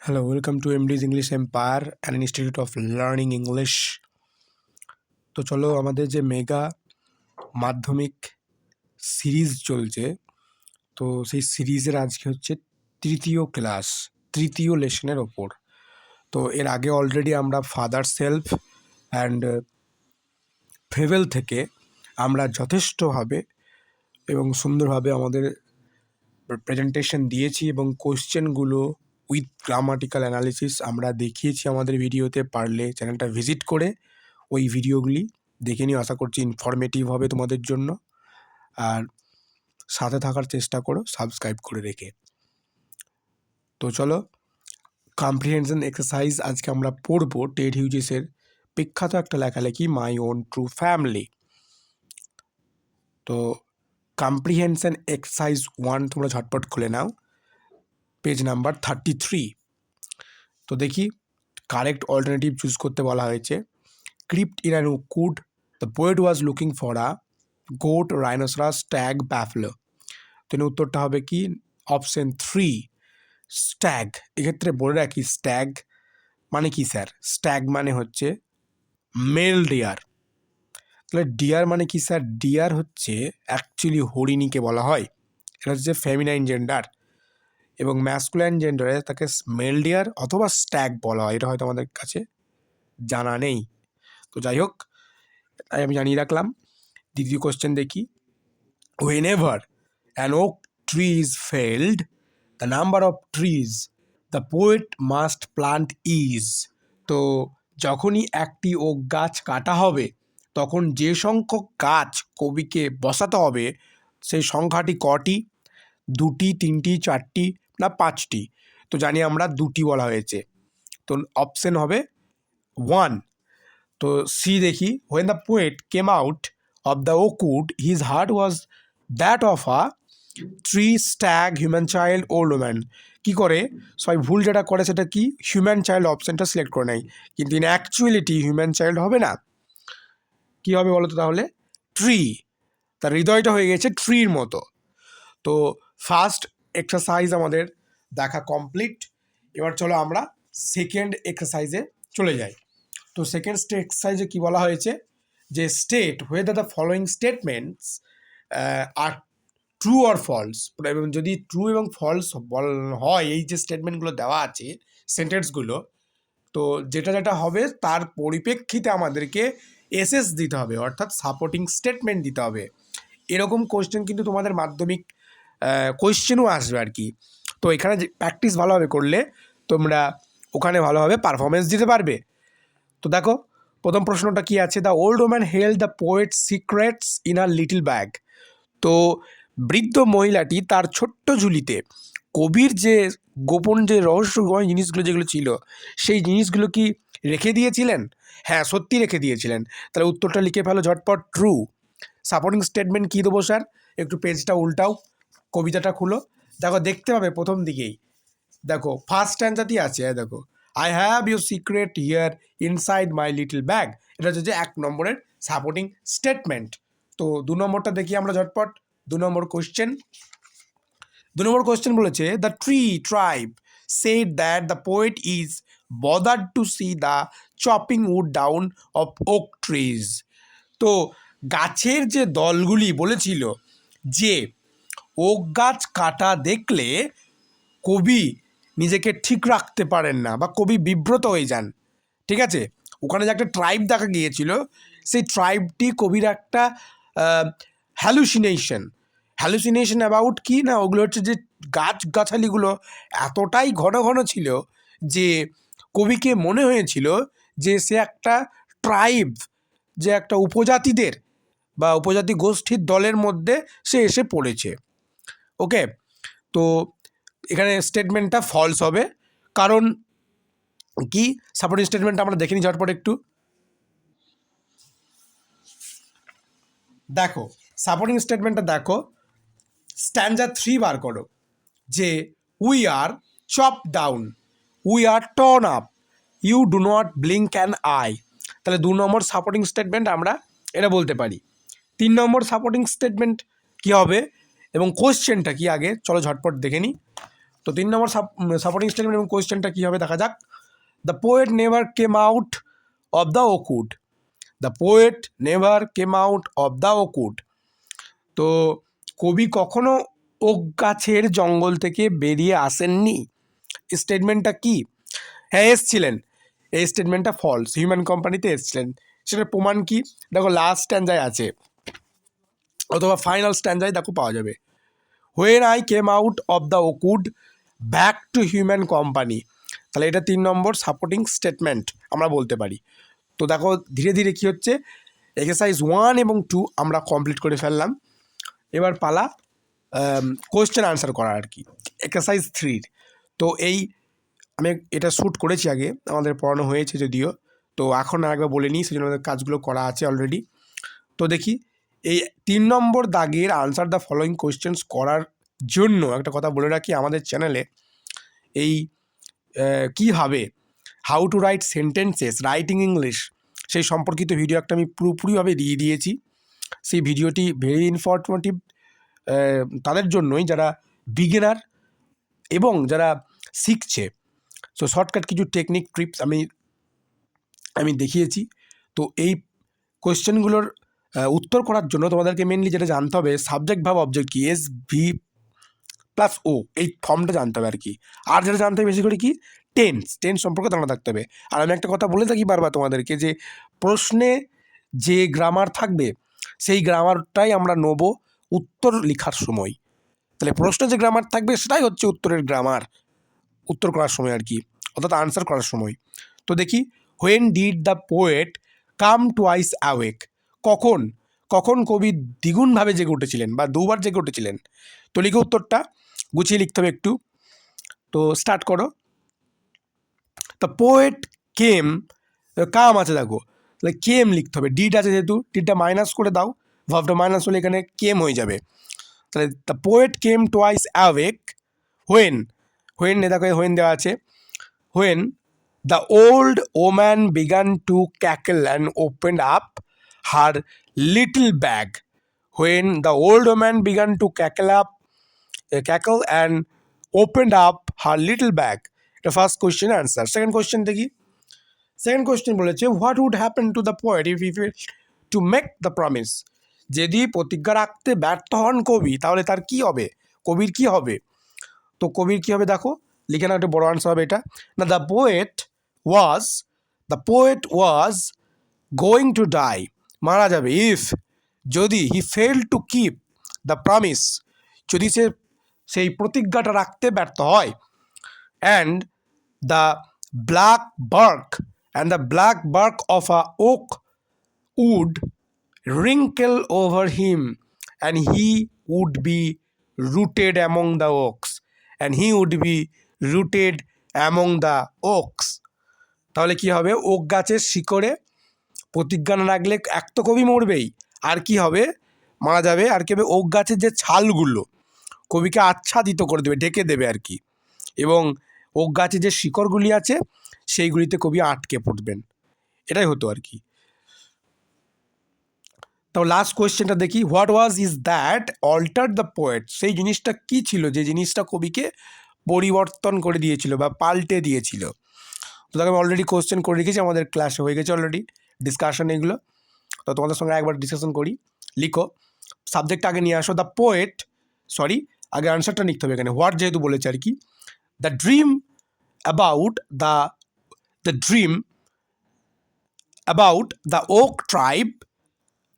Hello, welcome to MD's English Empire, an institute of learning English. তো চলো আমাদের যে মেগা মাধ্যমিক সিরিজ চলছে, তো সেই সিরিজের আজকে হচ্ছে তৃতীয় লেসনের ওপর। তো এর আগে অলরেডি আমরা ফাদার সেলফ অ্যান্ড ফেভেল থেকে আমরা যথেষ্টভাবে এবং সুন্দরভাবে আমাদের প্রেজেন্টেশন দিয়েছি এবং কোশ্চেনগুলো উইথ গ্রামাটিক্যাল অ্যানালিসিস আমরা দেখিয়েছি আমাদের ভিডিওতে। পারলে চ্যানেলটা ভিজিট করে ওই ভিডিওগুলি দেখে নিও, আশা করছি ইনফরমেটিভ হবে তোমাদের জন্য। আর সাথে থাকার চেষ্টা করো সাবস্ক্রাইব করে রেখে। তো চলো, কম্প্রিহেনশন এক্সারসাইজ আজকে আমরা পড়বো টেড হিউজেসের বিখ্যাত একটা লেখালেখি মাই ওন ট্রু ফ্যামিলি। তো কম্প্রিহেনশন এক্সারসাইজ 1 তোমরা ঝটপট খুলে নাও, পেজ নাম্বার 33। তো দেখি কারেক্ট অল্টারনেটিভ চুজ করতে বলা হয়েছে। Crept in an oakwood, the poet was looking for a goat, rhinoceros, stag, buffalo. তো উত্তরটা হবে কি অপশন 3 স্ট্যাগ। এক্ষেত্রে বলে রাখি স্ট্যাগ মানে কি স্যার? স্ট্যাগ মানে হচ্ছে মেল ডিয়ার। তাহলে ডিয়ার মানে কি স্যার? ডিয়ার হচ্ছে অ্যাকচুয়ালি হরিণীকে বলা হয়, এটা হচ্ছে ফেমিনাইন জেন্ডার, এবং ম্যাসকুলাইন জেন্ডারে তাকে মেল ডিয়ার অথবা স্ট্যাগ বলা হয়। এটা হয়তো আমাদের কাছে জানা নেই। তো যাই হোক, তাই আমি জানিয়ে রাখলাম। দ্বিতীয় কোশ্চেন দেখি। Whenever an oak tree is felled, the number of trees the poet must plant is. তো যখনই একটি ওক গাছ কাটা হবে তখন যে সংখ্যক গাছ কবিকে বসাতে হবে সেই সংখ্যাটি কটি? 2টি, 3টি, 4টি না 5টি? তো জানি আমরা 2টি বলা হয়েছে, তো অপশন হবে 1। তো সি দেখি। When the poet came out of the oak wood, his heart was that of a tree, stag, human child, old woman. কি করে সবাই ভুল যেটা করে সেটা কি, হিউম্যান চাইল্ড অপশনটা সিলেক্ট করে নেয়, কিন্তু ইন অ্যাকচুয়ালিটি হিউম্যান চাইল্ড হবে না। কি হবে বলো তো তাহলে? ট্রি। তার হৃদয়টা হয়ে গেছে ট্রির মতো। তো ফার্স্ট এক্সারসাইজ আমাদের দেখা কমপ্লিট। এবার চলো আমরা সেকেন্ড এক্সারসাইজে চলে যাই। তো সেকেন্ড এক্সারসাইজে কি বলা হয়েছে যে state whether the following statements are true or false. এবং যদি ট্রু এবং ফলস হয় এই যে স্টেটমেন্টগুলো দেওয়া আছে সেন্টেন্সগুলো, তো যেটা যেটা হবে তার পরিপ্রেক্ষিতে আমাদেরকে এসএস দিতে হবে, অর্থাৎ সাপোর্টিং স্টেটমেন্ট দিতে হবে। এরকম কোশ্চেন কিন্তু তোমাদের মাধ্যমিক কোশ্চেনও আসবে আর কি। তো এখানে প্র্যাকটিস ভালোভাবে করলে তোমরা ওখানে ভালোভাবে পারফরমেন্স দিতে পারবে। তো দেখো প্রথম প্রশ্নটা কি আছে, the old woman held the poet secrets in a little bag. তো বৃদ্ধ মহিলাটি তার ছোট্ট ঝুলিতে কবির যে গোপন যে রহস্যময় জিনিসগুলো যেগুলো ছিল সেই জিনিসগুলো কি রেখে দিয়েছিলেন? হ্যাঁ, সত্যি রেখে দিয়েছিলেন। তাহলে উত্তরটা লিখে ফেলো ঝটপট, ট্রু। সাপোর্টিং স্টেটমেন্ট কী দেবো স্যার? একটু পেজটা উল্টাও, কবিতাটা খুলো, দেখো দেখতে পাবে প্রথম দিকেই দেখো ফার্স্ট স্ট্যান্ডাতেই আছে। দেখো, I have your secret here inside my little bag. এটা হচ্ছে 1 নম্বরের সাপোর্টিং স্টেটমেন্ট। তো 2 নম্বরটা দেখি আমরা ঝটপট। 2 নম্বর কোশ্চেন বলেছে, the tribe said that the poet is bothered to see the chopping wood down of oak trees. তো গাছের যে দলগুলি বলেছিল যে ওক গাছ কাটা দেখলে কবি নিজেকে ঠিক রাখতে পারেন না বা কবি বিব্রত হয়ে যান। ঠিক আছে, ওখানে যে একটা ট্রাইব দেখা গিয়েছিল সেই ট্রাইবটি কবির একটা হ্যালুসিনেশন অ্যাবাউট কি না, ওগুলো হচ্ছে যে গাছগাছালিগুলো এতটাই ঘন ঘন ছিল যে কবিকে মনে হয়েছিল যে সে একটা ট্রাইব, যে একটা উপজাতিদের বা উপজাতি গোষ্ঠীর দলের মধ্যে সে এসে পড়েছে। ওকে, তো এখানে স্টেটমেন্টটা ফলস হবে, কারণ কি সাপোর্টিং স্টেটমেন্টটা আমরা দেখে নিই ঝটপট একটু। দেখো সাপোর্টিং স্টেটমেন্টটা দেখো, স্ট্যান্ডা 3 বার করো যে we are chop down, we are torn up, you do not blink an eye. তাহলে 2 নম্বর সাপোর্টিং স্টেটমেন্ট আমরা এটা বলতে পারি। 3 নম্বর সাপোর্টিং স্টেটমেন্ট কী হবে এবং কোশ্চেনটা কি আগে চলো ঝটপট দেখে নিই। তো 3 নম্বর সাপোর্টিং স্টেটমেন্ট এবং কোয়েশ্চেনটা কী হবে দেখা যাক। The poet never came out of the ওকুড। The poet never came out of the ওকুড। তো কবি কখনো ওক গাছের জঙ্গল থেকে বেরিয়ে আসেননি। স্টেটমেন্টটা কি? হ্যাঁ এসছিলেন, এই স্টেটমেন্টটা ফলস। হিউম্যান কোম্পানিতে এসছিলেন। সেটার প্রমাণ কি? দেখো লাস্ট স্ট্যান্ডায় আছে, অথবা ফাইনাল স্ট্যান্ডায় দেখো পাওয়া যাবে। When I came out of the ওকুড back to human company. তাহলে এটা 3 নম্বর সাপোর্টিং স্টেটমেন্ট আমরা বলতে পারি। তো দেখো ধীরে ধীরে কী হচ্ছে, এক্সারসাইজ 1 এবং 2 আমরা কমপ্লিট করে ফেললাম। এবার পালা কোয়েশ্চেন আনসার করা আর কি, এক্সারসাইজ 3। তো আমি এটা শ্যুট করেছি আগে, আমাদের পড়ানো হয়েছে যদিও, তো এখন আরেকবার বলে নিই, সেজন্য আমাদের কাজগুলো করা আছে অলরেডি। তো দেখি এই 3 নম্বর দাগের আনসার দ্য ফলোয়িং কোয়েশ্চেন্স করার জন্য একটা কথা বলে রাখি, আমাদের চ্যানেলে এই কীভাবে how to right sentences writing English সেই সম্পর্কিত ভিডিও একটা আমি পুরোপুরিভাবে দিয়ে দিয়েছি। সেই ভিডিওটি ভেরি ইনফরমেটিভ তাদের জন্যই যারা বিগিনার এবং যারা শিখছে। সো শর্টকাট কিছু টেকনিক ট্রিপস আমি দেখিয়েছি। তো এই কোয়েশ্চেনগুলোর উত্তর করার জন্য তোমাদেরকে মেনলি যেটা জানতে হবে, সাবজেক্ট ভার্ব অবজেক্ট কি, এস ভি প্লাস ও, এই ফর্মটা জানতে হবে আর কি। আর যেটা জানতে হবে বেশি করে কি, টেন্স সম্পর্কে জানা থাকতে হবে। আর আমি একটা কথা বলে থাকি বারবার তোমাদেরকে, যে প্রশ্নে যে গ্রামার থাকবে সেই গ্রামারটাই আমরা নেব উত্তর লেখার সময়। তাহলে প্রশ্নে যে গ্রামার থাকবে সেটাই হচ্ছে উত্তরের গ্রামার, উত্তর করার সময় আর কি, অর্থাৎ আনসার করার সময়। তো দেখি, when did the poet come twice awake. কখন কবি দ্বিগুণভাবে জেগে উঠেছিলেন বা দুবার জেগে উঠেছিলেন। তো লিখে উত্তরটা গুছিয়ে লিখতে হবে একটু। তো স্টার্ট করো। দ্য পোয়েট কেম, কাম আছে দেখো, তাহলে কেম লিখতে হবে, ডিড আছে যেহেতু ডিডটা মাইনাস করে দাও, ভার্বটা মাইনাস হলে এখানে কেম হয়ে যাবে। তাহলে the poet came twice awake when দেখো হোয়েন দেওয়া আছে, when the old woman began to cackle and opened up her little bag. When the old woman began to cackle and opened up her little bag. এটা first question answer. Second question দেখি। Second question বলেছে, what would happen to the poet if he fail to make the promise. যদি প্রতিজ্ঞা রাখতে ব্যর্থ হন কবি, তাহলে তার কি হবে, কবির কি হবে। তো কবির কী হবে দেখো, লিখে না, একটা বড় আনসার হবে এটা না। The poet was going to die, মারা যাবে, ইফ যদি he fail to keep the promise, যদি সে সেই প্রতিজ্ঞাটা রাখতে ব্যর্থ হয়। And the black bark of a oak wood wrinkle over him and he would be rooted among the oaks. তাহলে কি হবে, ওক গাছের শিকড়ে প্রতিজ্ঞা না রাখলে এক তো কবি মরবেই, আর কি হবে, মারা যাবে। আর কি হবে, ওক গাছের যে ছালগুলো কবিকে আচ্ছাদিত করে দেবে, ঢেকে দেবে আর কি, এবং ওক গাছের যে শিকড়গুলি আছে সেইগুলিতে কবি আটকে পড়বেন, এটাই হতো আর কি। তো লাস্ট কোয়েশ্চেনটা দেখি, what was is that altered the poet. সেই জিনিসটা কী ছিল যে জিনিসটা কবিকে পরিবর্তন করে দিয়েছিল বা পাল্টে দিয়েছিল। তো তাকে আমি অলরেডি কোয়েশ্চেন করে রেখেছি, আমাদের ক্লাসে হয়ে গেছে অলরেডি ডিসকাশন এগুলো। তো তোমাদের সঙ্গে একবার ডিসকাশন করি। লিখো, সাবজেক্ট আগে নিয়ে আসো, দ্য পোয়েট, আগে আনসারটা লিখতে হবে এখানে, হোয়াট যেহেতু বলেছে আর কি। The dream about the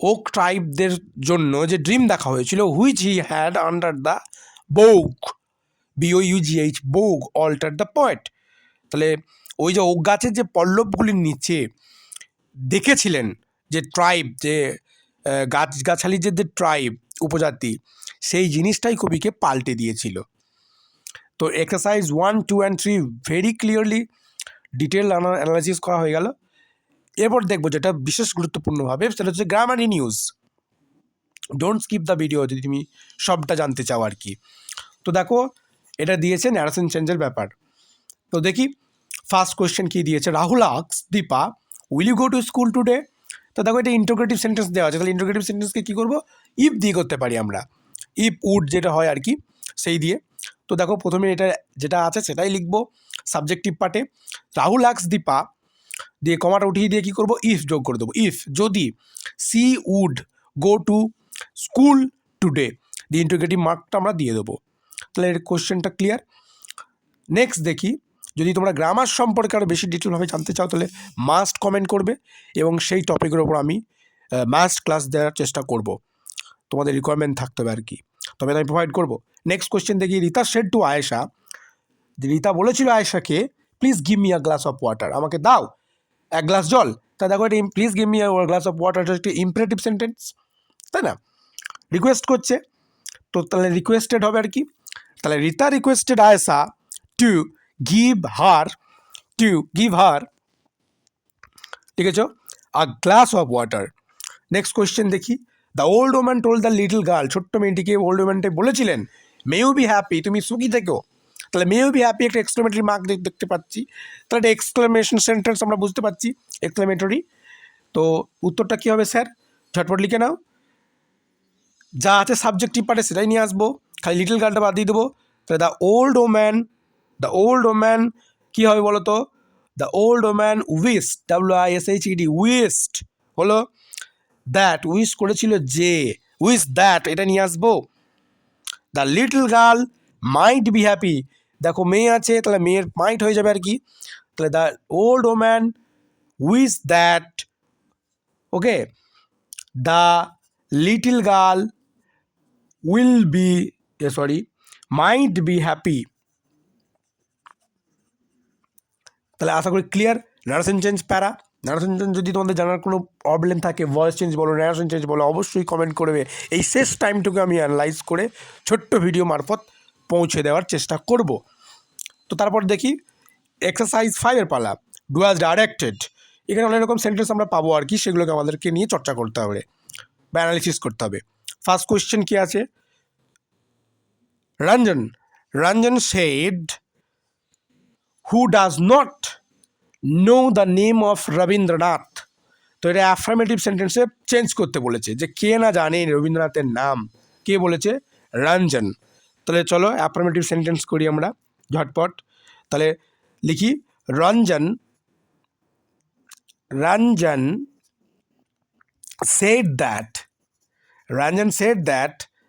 oak ট্রাইবদের জন্য যে ড্রিম দেখা হয়েছিল, which he had under the bough, BOUGH, bough alter the poet. তাহলে ওই যে ওক গাছের যে পল্লবগুলির নিচে দেখেছিলেন যে ট্রাইব, যে গাছগাছালির যে ট্রাইব উপজাতি, সেই জিনিসটাই কবিকে পাল্টে দিয়েছিল। তো exercise 1, 2 and 3 very clearly detail analysis করা হয়ে গেল। এরপর দেখবো যেটা বিশেষ গুরুত্বপূর্ণভাবে, সেটা হচ্ছে গ্রামারি news. Don't skip the video যদি তুমি সবটা জানতে চাও আর কি। তো দেখো এটা দিয়েছে ন্যারেশন চেঞ্জের ব্যাপার। তো দেখি ফার্স্ট কোয়েশ্চেন কী দিয়েছে, Rahul asks Deepa, will you go to school today. তো দেখো এটা ইন্টারোগেটিভ সেন্টেন্স দেওয়া আছে, তাহলে ইন্টারোগেটিভ সেন্টেন্সকে কী করবো, ইফ দিয়ে করতে পারি আমরা, ইফ উড যেটা হয় আর কি সেই দিয়ে। তো তো দেখো প্রথমে এটা যেটা আছে সেটাই লিখবো সাবজেক্টিভ পার্টে। রাহুল আক্স দীপা দিয়ে কমাটা উঠিয়ে দিয়ে কী করবো, ইফ যোগ করে দেবো। ইফ যদি she would go to school today দিয়ে ইন্টিগ্রেটিভ মার্কটা আমরা দিয়ে দেবো। তাহলে এর কোশ্চেনটা ক্লিয়ার। নেক্সট দেখি, যদি তোমরা গ্রামার সম্পর্কে আরও বেশি ডিটেলভাবে জানতে চাও তাহলে মাস্ট কমেন্ট করবে এবং সেই টপিকের ওপর আমি মাস্ট ক্লাস দেওয়ার চেষ্টা করব। তোমাদের রিকোয়ারমেন্ট থাকতে হবে আর কি, তবে আমি প্রোভাইড করবো। নেক্সট কোশ্চেন দেখি, রীতা সেড টু আয়েশা, রীতা বলেছিল আয়েশাকে please give me a glass of water, আমাকে দাও এক গ্লাস জল। তা দেখো এটা please give me a glass of water একটি ইম্পারেটিভ সেন্টেন্স, তাই না? রিকোয়েস্ট করছে, তো তাহলে রিকোয়েস্টেড হবে আর কি। তাহলে Rita requested Ayesha to give her ঠিক আছে a glass of water. Next question দেখি, the old woman told the little girl, ছোট্ট মেয়েটিকে ওল্ড ওম্যানটা বলেছিলেন মে ইউ বি হ্যাপি, তুমি সুখী থেকো। তাহলে মে ইউ বি হ্যাপি একটা এক্সক্লেমেটরি মার্ক দেখতে পাচ্ছি, তাহলে একটা এক্সক্লেমেশন সেন্টেন্স আমরা বুঝতে পারছি এক্সক্লেমেটরি। তো উত্তরটা কী হবে স্যার, ঝটপট লিখে নাও। যা আছে সাবজেক্টিভ পার্টে সেটাই নিয়ে আসবো, খালি লিটল গার্লটা বাদ দিয়ে দেবো। তাহলে দ্য ওল্ড ওম্যান কী হবে বলো তো, the old woman wished, WISHED wished হলো দ্যাট, উইশ করেছিল যে, উইশ দ্যাট এটা নিয়ে আসবো। The little girl might be happy, দেখো মেয়ে আছে তাহলে মেয়ের মাইট হয়ে যাবে আর কি। তাহলে the old woman wish that, okay, the little girl will be might be happy. তাহলে আশা করি ক্লিয়ার। নারেশন চেঞ্জ প্যারা, নারেশন চেঞ্জ যদি তোমাদের জানার কোনো প্রবলেম থাকে, ভয়েস চেঞ্জ বলো, নারেশন চেঞ্জ বলো, অবশ্যই কমেন্ট করবে। এই শেষ টাইমটুকু আমি অ্যানালাইজ করে ছোট্ট ভিডিও মারফত পৌঁছে দেওয়ার চেষ্টা করব। তো তারপর দেখি এক্সারসাইজ 5-এর পালা, ডু অ্যাজ ডাইরেক্টেড। এখানে অনেক রকম সেন্টেন্স আমরা পাবো আর কি, সেগুলোকে আমাদেরকে নিয়ে চর্চা করতে হবে বা অ্যানালিসিস করতে হবে। ফার্স্ট কোয়েশ্চেন কী আছে, Ranjan said who does not know the name of Rabindranath. তো এটা অ্যাফার্মেটিভ সেন্টেন্সে চেঞ্জ করতে বলেছে, যে কে না জানে রবীন্দ্রনাথের নাম, কে বলেছে, রঞ্জন। তাহলে চলো অ্যাফার্মেটিভ সেন্টেন্স করি আমরা ঝটপট। তাহলে লিখি রঞ্জন সেড দ্যাট,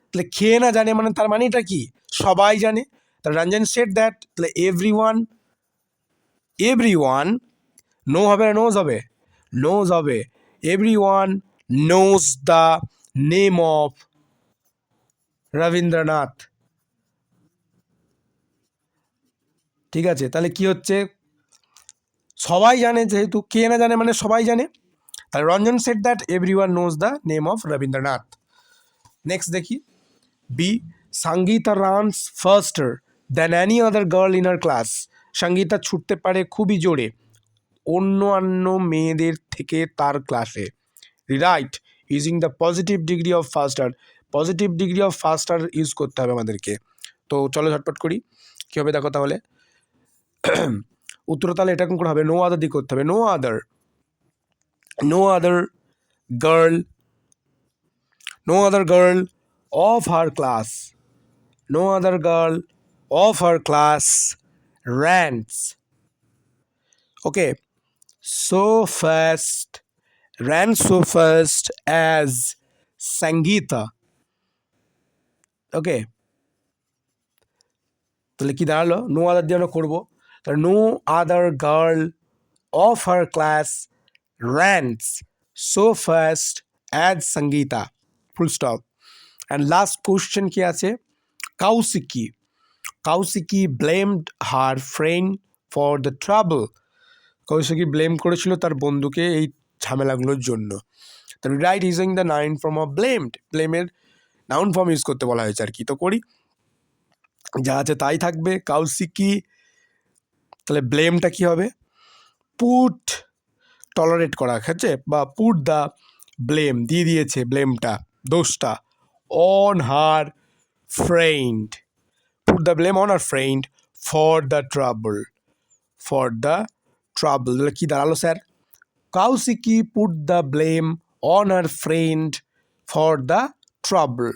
তাহলে কে না জানে মানে তার মানেটা কি, সবাই জানে। তাহলে রঞ্জন সেড দ্যাট, তাহলে এভরিওয়ান নো হবে না নোজ হবে, everyone knows the name of Rabindranath. ঠিক আছে, তাহলে কি হচ্ছে, সবাই জানে, যেহেতু কে না জানে মানে সবাই জানে, তাহলে Ranjan said that everyone knows the name of Rabindranath. Next দেখি, B, Sangeeta runs faster than any other girl in her class, Sangeeta ছুটতে পারে খুবই জোরে অন্য মেয়েদের থেকে তার ক্লাসে। Rewrite using the positive degree of faster use করতে হবে আমাদেরকে। তো চলো ঝটপট করি, কী হবে দেখো তাহলে। উত্তর তাহলে এটা করে হবে, নো আদার দিয়ে করতে হবে, no other girl of her class rants ran so fast as Sangeeta. Okay, তাহলে কি দাঁড়ালো, নো আদার দিয়ে আমরা করবো, তাহলে no other girl of her class rants so fast as Sangeeta, full stop. And last question কি আছে, Kausiki blamed her friend for the trouble, Kausiki blame করেছিল তার বন্ধুকে এই ঝামেলাগুলোর জন্য। তাহলে write using the noun form of ব্লেমের নাউন ফর্ম ইউজ করতে বলা হয়েছে আর কি। তো করি, যা আছে তাই থাকবে, কাউসিকি, তাহলে ব্লেমটা কি হবে, পুট, টলারেট করা হচ্ছে, বা পুট দ্য ব্লেম, দিয়ে দিয়েছে ব্লেমটা, দোষটা, on her friend, put the blame on her friend for the trouble. তাহলে কি দাঁড়ালো sir, Kausiki put the blame on her friend for the trouble.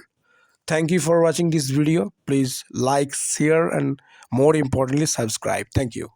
Thank you for watching this video. Please like, share, and more importantly, subscribe. Thank you.